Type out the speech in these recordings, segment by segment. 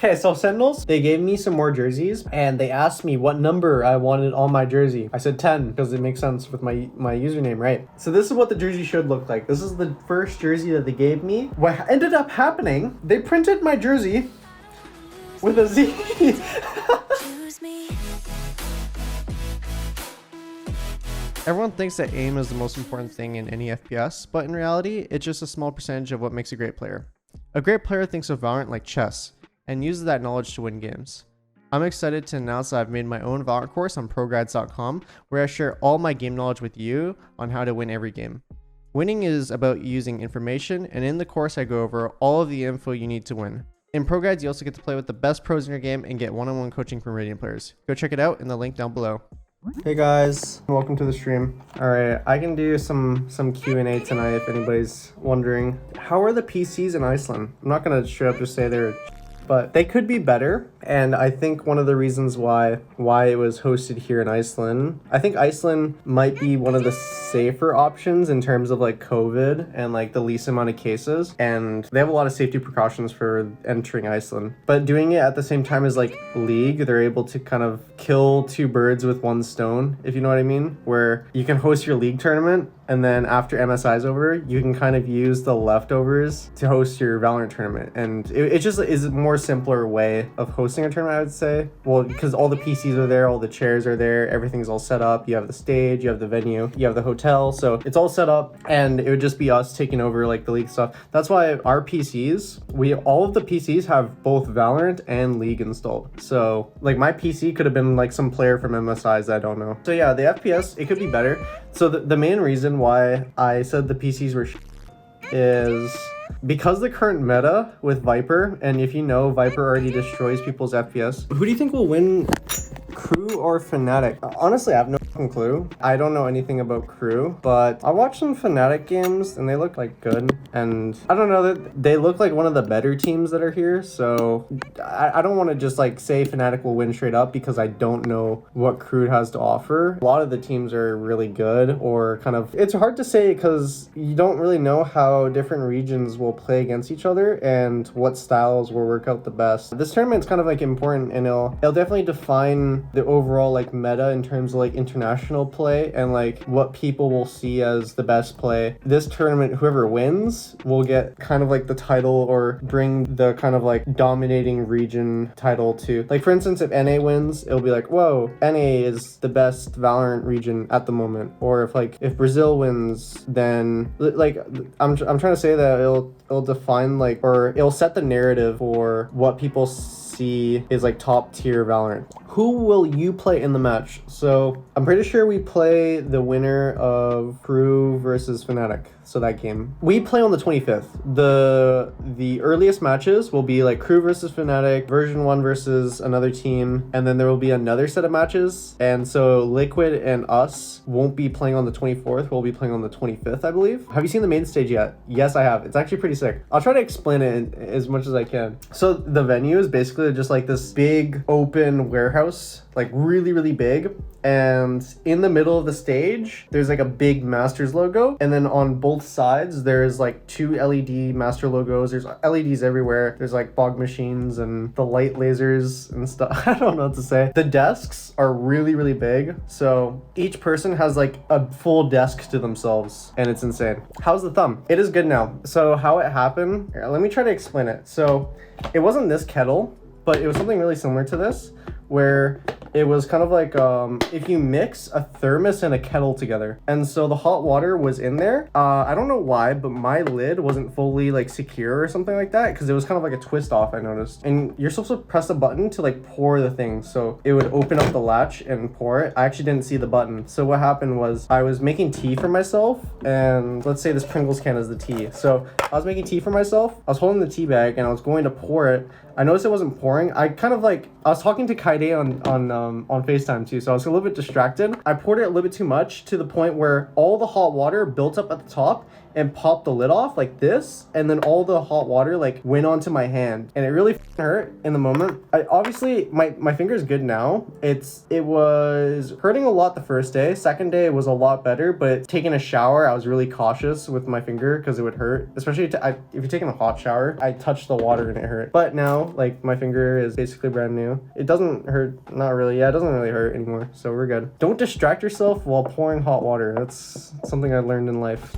Okay, so Sentinels, they gave me some more jerseys and they asked me what number I wanted on my jersey. I said 10 because it makes sense with my username, right? So this is what the jersey should look like. This is the first jersey that they gave me. What ended up happening, they printed my jersey with a Z. Everyone thinks that aim is the most important thing in any FPS, but in reality, it's just a small percentage of what makes a great player. A great player thinks of Valorant like chess, and uses that knowledge to win games. I'm excited to announce that I've made my own Valorant course on ProGrads.com, where I share all my game knowledge with you on how to win every game. Winning is about using information, and in the course I go over all of the info you need to win. In ProGrads, you also get to play with the best pros in your game and get one-on-one coaching from Radiant players. Go check it out in the link down below. Hey guys, welcome to the stream. Alright, I can do some Q&A tonight if anybody's wondering. How are the PCs in Iceland? I'm not gonna straight up just say they're, but they could be better. And I think one of the reasons why it was hosted here in Iceland, I think Iceland might be one of the safer options in terms of like COVID and like the least amount of cases. And they have a lot of safety precautions for entering Iceland. But doing it at the same time as like League, they're able to kind of kill two birds with one stone, if you know what I mean? Where you can host your League tournament, and then after MSI is over, you can kind of use the leftovers to host your Valorant tournament. And it just is a more simpler way of hosting a tournament, I would say. Well, because all the PCs are there, all the chairs are there, everything's all set up. You have the stage, you have the venue, you have the hotel. So it's all set up, and it would just be us taking over like the League stuff. That's why our PCs, all of the PCs have both Valorant and League installed. So like my PC could have been like some player from MSIs, I don't know. So yeah, the FPS, it could be better. So the main reason why I said the PCs were is because the current meta with Viper, and if you know, Viper already destroys people's FPS. Who do you think will win, Crew or Fnatic? Honestly, I have no fucking clue. I don't know anything about Crew, but I watched some Fnatic games and they look like good. And I don't know, that they look like one of the better teams that are here. So I don't want to just like say Fnatic will win straight up because I don't know what Crew has to offer. A lot of the teams are really good, or kind of, it's hard to say because you don't really know how different regions will play against each other and what styles will work out the best. This tournament's kind of like important, and it'll definitely define the overall like meta in terms of like international play and like what people will see as the best play. This tournament, whoever wins will get kind of like the title, or bring the kind of like dominating region title to, like, for instance, if NA wins, it'll be like, whoa, NA is the best Valorant region at the moment. Or if Brazil wins, then like I'm trying to say that it'll define like, or it'll set the narrative for what people see is like top tier Valorant. Who will you play in the match? So I'm pretty sure we play the winner of Crew versus Fnatic. So that game, we play on the 25th. The earliest matches will be like Crew versus Fnatic, version 1 versus another team, and then there will be another set of matches. And so Liquid and us won't be playing on the 24th. We'll be playing on the 25th, I believe. Have you seen the main stage yet? Yes, I have. It's actually pretty sick. I'll try to explain it as much as I can. So the venue is basically just like this big open warehouse, like really, really big. And in the middle of the stage, there's like a big Masters logo. And then on both sides, there's like two LED Master logos. There's LEDs everywhere. There's like fog machines and the light lasers and stuff. I don't know what to say. The desks are really, really big. So each person has like a full desk to themselves, and it's insane. How's the thumb? It is good now. So how it happened, here, let me try to explain it. So it wasn't this kettle, but it was something really similar to this, where it was kind of like if you mix a thermos and a kettle together. And so the hot water was in there. I don't know why, but my lid wasn't fully like secure or something like that, because it was kind of like a twist off, I noticed. And you're supposed to press a button to like pour the thing, so it would open up the latch and pour it. I actually didn't see the button. So what happened was I was making tea for myself, and let's say this Pringles can is the tea. So I was making tea for myself. I was holding the tea bag and I was going to pour it. I noticed it wasn't pouring. I was talking to Kaide on FaceTime too, so I was a little bit distracted. I poured it a little bit too much, to the point where all the hot water built up at the top and popped the lid off like this, and then all the hot water like went onto my hand, and it really hurt in the moment. Obviously my finger's good now. It was hurting a lot the first day. Second day it was a lot better, but taking a shower I was really cautious with my finger because it would hurt, especially if you're taking a hot shower. I touched the water and it hurt, but now like my finger is basically brand new. It doesn't hurt, not really. Yeah, it doesn't really hurt anymore, so we're good. Don't distract yourself while pouring hot water. That's something I learned in life.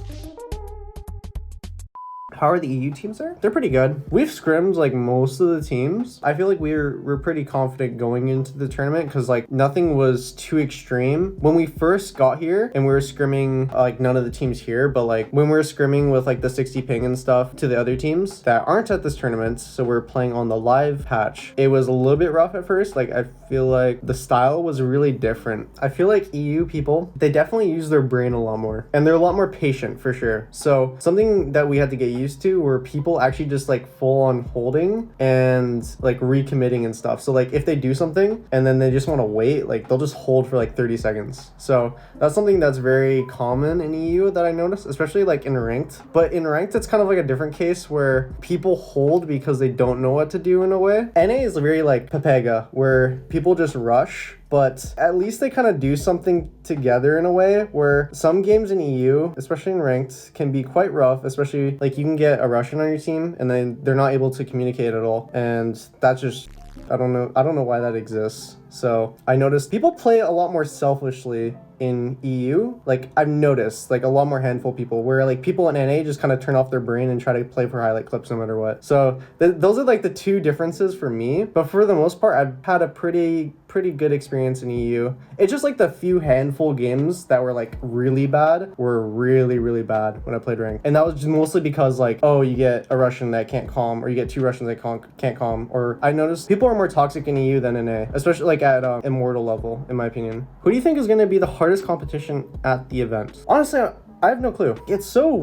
How are the EU teams there? They're pretty good. We've scrimmed like most of the teams. I feel like we're pretty confident going into the tournament because like nothing was too extreme. When we first got here and we were scrimming, like none of the teams here, but like when we were scrimming with like the 60 ping and stuff to the other teams that aren't at this tournament, so we're playing on the live patch, it was a little bit rough at first. Like I feel like the style was really different. I feel like EU people, they definitely use their brain a lot more and they're a lot more patient for sure. So something that we had to get used to were people actually just like full on holding and like recommitting and stuff. So like if they do something and then they just want to wait, like they'll just hold for like 30 seconds. So that's something that's very common in EU that I noticed, especially like in ranked. But in ranked, it's kind of like a different case where people hold because they don't know what to do in a way. NA is very like Pepega, where people just rush, but at least they kind of do something together in a way where some games in EU, especially in ranked, can be quite rough, especially like you can get a Russian on your team and then they're not able to communicate at all. And that's just, I don't know why that exists. So I noticed people play a lot more selfishly in EU. Like I've noticed like a lot more handful people where like people in NA just kind of turn off their brain and try to play for highlight clips no matter what. So those are like the two differences for me. But for the most part, I've had a pretty good experience in EU. It's just like the few handful games that were like really bad were really bad when I played ranked. And that was just mostly because like, oh, you get a Russian that can't calm, or you get two Russians that can't calm. Or I noticed people are more toxic in EU than in NA, especially like at Immortal level, in my opinion. Who do you think is going to be the hardest competition at the event? Honestly, I have no clue. It's so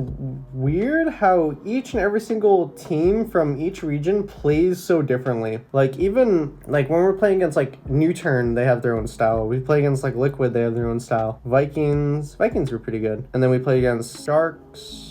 weird how each and every single team from each region plays so differently. Like even like when we're playing against like New Turn, they have their own style. We play against like Liquid, they have their own style. Vikings were pretty good. And then we play against Sharks.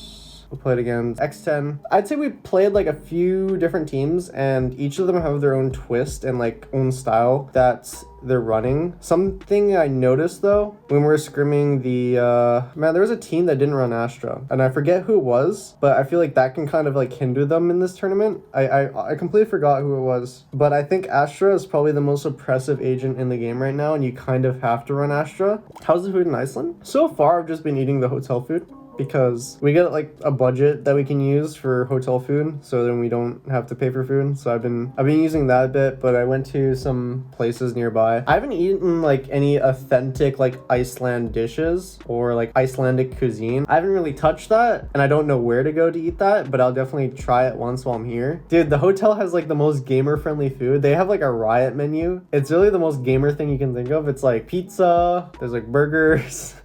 We played against X10. I'd say we played like a few different teams and each of them have their own twist and like own style that they're running. Something I noticed though, when we were scrimming there was a team that didn't run Astra and I forget who it was, but I feel like that can kind of like hinder them in this tournament. I completely forgot who it was, but I think Astra is probably the most oppressive agent in the game right now and you kind of have to run Astra. How's the food in Iceland? So far, I've just been eating the hotel food, because we get like a budget that we can use for hotel food, so then we don't have to pay for food. So I've been using that a bit, but I went to some places nearby. I haven't eaten like any authentic like Iceland dishes or like Icelandic cuisine. I haven't really touched that and I don't know where to go to eat that, but I'll definitely try it once while I'm here. Dude, the hotel has like the most gamer friendly food. They have like a riot menu. It's really the most gamer thing you can think of. It's like pizza, there's like burgers.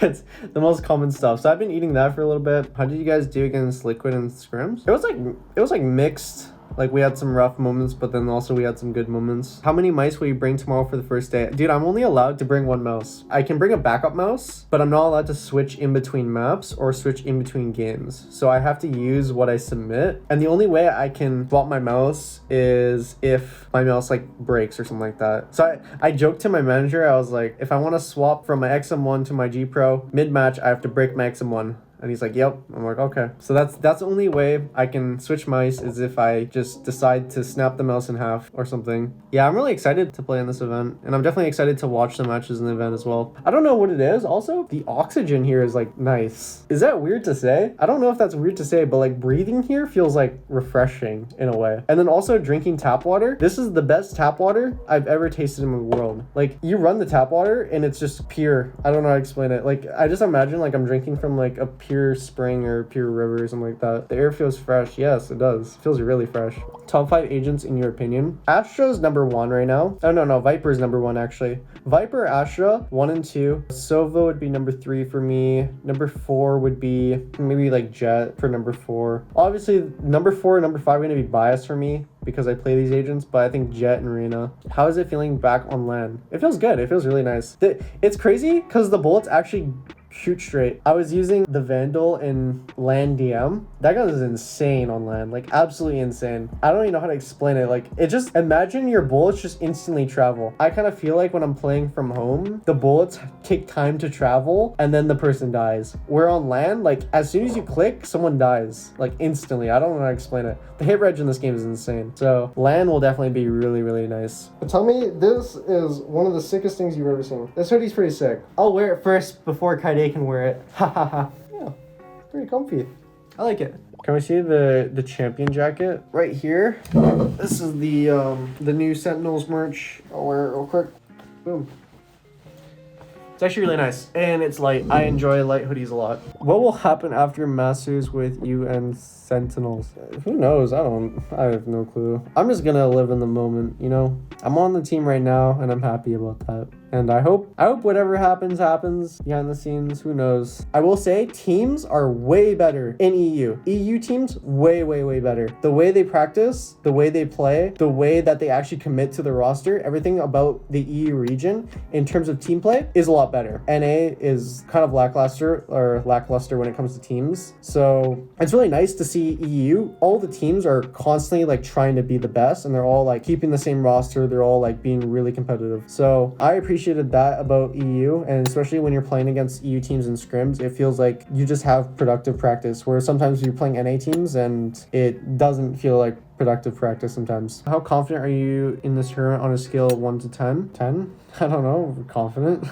It's the most common stuff. So I've been eating that for a little bit. How did you guys do against Liquid and scrims? It was like mixed. Like we had some rough moments, but then also we had some good moments. How many mice will you bring tomorrow for the first day? Dude, I'm only allowed to bring one mouse. I can bring a backup mouse, but I'm not allowed to switch in between maps or switch in between games. So I have to use what I submit. And the only way I can swap my mouse is if my mouse like breaks or something like that. So I joked to my manager, I was like, if I want to swap from my XM1 to my G Pro mid-match, I have to break my XM1. And he's like, yep. I'm like, okay. So that's the only way I can switch mice is if I just decide to snap the mouse in half or something. Yeah, I'm really excited to play in this event. And I'm definitely excited to watch the matches in the event as well. I don't know what it is. Also, the oxygen here is like nice. Is that weird to say? I don't know if that's weird to say, but like breathing here feels like refreshing in a way. And then also drinking tap water. This is the best tap water I've ever tasted in the world. Like you run the tap water and it's just pure. I don't know how to explain it. Like I just imagine like I'm drinking from like a pure spring or pure river or something like that. The air feels fresh. Yes, it does. It feels really fresh. Top 5 agents in your opinion? Astra's number 1 right now. Oh no, Viper's number 1 actually. Viper, Astra, 1 and 2. Sova would be number 3 for me. Number 4 would be maybe like Jet for number 4. Obviously, number 4 and number 5 are going to be biased for me because I play these agents, but I think Jet and Reyna. How is it feeling back on land? It feels good. It feels really nice. It's crazy because the bullets actually shoot straight. I was using the Vandal in LAN DM. That gun is insane on LAN, like absolutely insane. I don't even know how to explain it. Like it just, imagine your bullets just instantly travel. I kind of feel like when I'm playing from home, the bullets take time to travel and then the person dies. Where on LAN, like as soon as you click, someone dies like instantly. I don't know how to explain it. The hit reg in this game is insane. So LAN will definitely be really, really nice. But tell me, this is one of the sickest things you've ever seen. This hoodie's pretty sick. I'll wear it first before Kaide can wear it. Ha ha ha. Yeah, pretty comfy. I like it. Can we see the champion jacket right here? This is the new Sentinels merch. I'll wear it real quick. Boom. It's actually really nice, and it's light. I enjoy light hoodies a lot. What will happen after Masters with you and Sentinels? Who knows? I have no clue. I'm just gonna live in the moment, you know? I'm on the team right now, and I'm happy about that. And I hope whatever happens behind the scenes. Who knows? I will say teams are way better in EU. EU teams way, way, way better. The way they practice, the way they play, the way that they actually commit to the roster, everything about the EU region in terms of team play is a lot better. NA is kind of lackluster when it comes to teams. So it's really nice to see EU. All the teams are constantly like trying to be the best, and they're all like keeping the same roster. They're all like being really competitive. So I appreciated that about EU, and especially when you're playing against EU teams in scrims, it feels like you just have productive practice, where sometimes you're playing NA teams and it doesn't feel like productive practice sometimes. How confident are you in this tournament on a scale of 1 to 10? 10? I don't know, confident.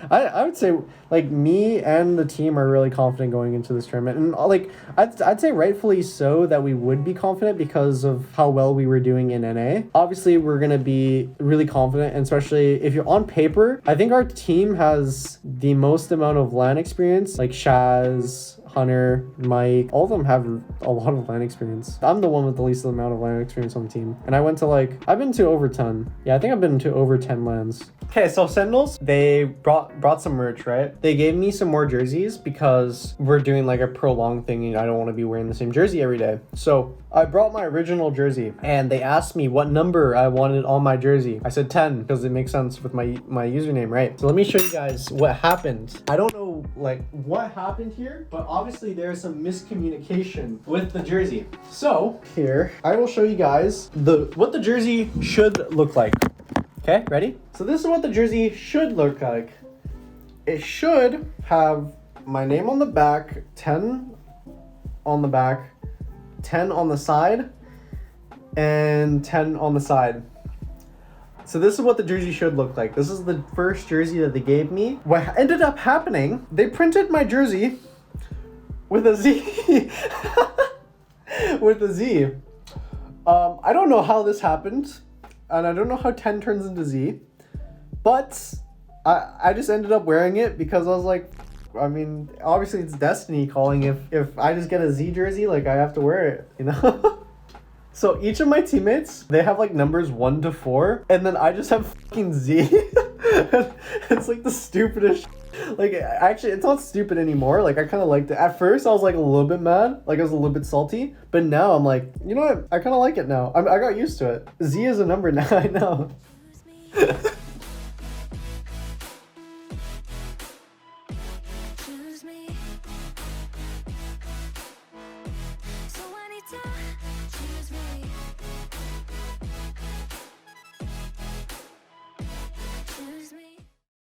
I would say like me and the team are really confident going into this tournament, and like I'd say rightfully so that we would be confident because of how well we were doing in NA. Obviously we're gonna be really confident, and especially if you're on paper, I think our team has the most amount of LAN experience. Like Shaz, Hunter, Mike, all of them have a lot of LAN experience. I'm the one with the least amount of LAN experience on the team. And I've been to over 10. Yeah, I think I've been to over 10 LANs. Okay, so Sentinels, they brought some merch, right? They gave me some more jerseys because we're doing like a prolonged thing and I don't want to be wearing the same jersey every day. So I brought my original jersey and they asked me what number I wanted on my jersey. I said 10 because it makes sense with my username, right? So let me show you guys what happened. I don't know like what happened here, but obviously there's some miscommunication with the jersey. So here, I will show you guys what the jersey should look like. Okay, ready? So this is what the jersey should look like. It should have my name on the back, 10 on the back, 10 on the side, and 10 on the side. So this is what the jersey should look like. This is the first jersey that they gave me. What ended up happening, they printed my jersey with a Z. With a Z. I don't know how this happened, and I don't know how 10 turns into Z, but I just ended up wearing it because I was like, I mean, obviously it's destiny calling. If I just get a Z jersey, like I have to wear it, you know? So each of my teammates, they have like numbers 1 to 4, and then I just have fucking Z. It's like the stupidest. Like actually, it's not stupid anymore. Like I kind of liked it. At first, I was like a little bit mad, like I was a little bit salty. But now I'm like, you know what? I kind of like it now. I got used to it. Z is a number now. I know.